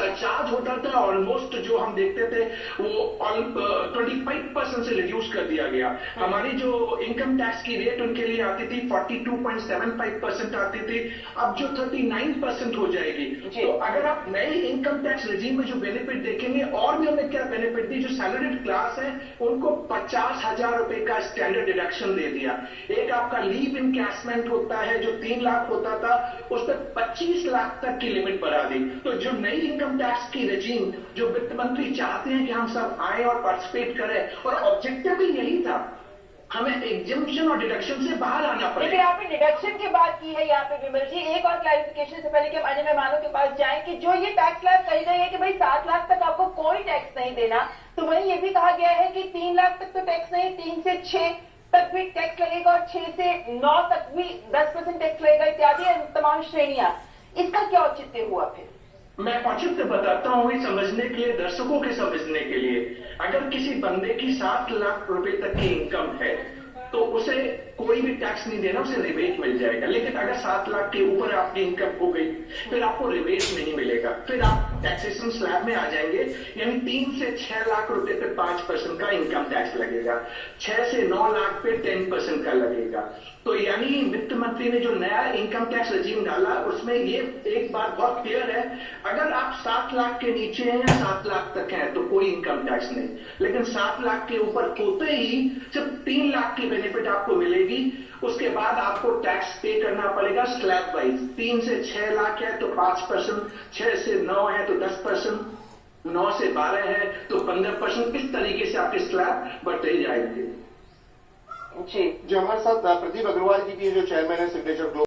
Surcharge होता था almost जो हम देखते थे वो 25% से रिड्यूस कर दिया गया। हमारी जो इनकम टैक्स की रेट उनके लिए आती थी 42.75% आती थी, अब जो 39% हो जाएगी। तो अगर आप नए इनकम टैक्स रिजीम में जो बेनिफिट देखेंगे, और भी हमने क्या बेनिफिट दी, जो सैलरीड क्लास है उनको 50,000 रुपए का स्टैंडर्ड डिडक्शन दे दिया। एक आपका लीव इनकैशमेंट होता है जो 3 लाख होता था, उस पर 25 लाख तक की लिमिट बढ़ा दी। तो जो नई इनकम टैक्स की रेजिम जो वित्त मंत्री चाहते हैं कि हम सब आए और पार्टिसिपेट करें, और ऑब्जेक्टिव भी यही था, हमें एग्जम्पशन और डिडक्शन से बाहर आना पड़ेगा। लेकिन आपने डिडक्शन की बात की है यहाँ पे विमल जी, एक और क्लैरिफिकेशन से पहले कि हम अन्य मेहमानों के पास जाएं कि जो ये टैक्स स्लैब कही गई है कि भाई 7 लाख तक आपको कोई टैक्स नहीं देना, तो वहीं ये भी कहा गया है कि 3 लाख तक तो टैक्स नहीं, 3 से 6 तक भी टैक्स लगेगा और 6 से 9 तक भी 10% टैक्स लगेगा इत्यादि तमाम श्रेणियां। इसका क्या औचित्य हुआ फिर? मैं औचित्य बताता हूं ये समझने के लिए, दर्शकों के समझने के लिए। अगर किसी बंदे की 7 लाख रुपए तक की इनकम है तो उसे कोई भी टैक्स नहीं देना, उसे रिबेट मिल जाएगा। लेकिन अगर 7 लाख के ऊपर आपकी इनकम हो गई फिर आपको रिबेट नहीं मिलेगा, फिर आप टैक्सेशन स्लैब में आ जाएंगे। यानी 3 से 6 लाख रुपए पे 5% का इनकम टैक्स लगेगा, 6 से 9 लाख पे 10% का लगेगा। तो यानी वित्त मंत्री ने जो नया इनकम टैक्स रजीम डाला उसमें ये एक बात बहुत क्लियर है, अगर आप 7 लाख के नीचे हैं या 7 लाख तक हैं तो कोई इनकम टैक्स नहीं, लेकिन 7 लाख के ऊपर होते ही सिर्फ 3 लाख की बेनिफिट आपको मिलेगी। उसके बाद आपको टैक्स पे करना पड़ेगा स्लैब वाइज। 3 से 6 लाख है तो 5%, 6 से 9 है तो 10%, 9 से 12 है तो 15%। इस तरीके से आपके स्लैब बढ़ते ही जाएंगे। जी हमारे साथ प्रदीप अग्रवाल जी की जो चेयरमैन है सिग्नेचर ग्लोब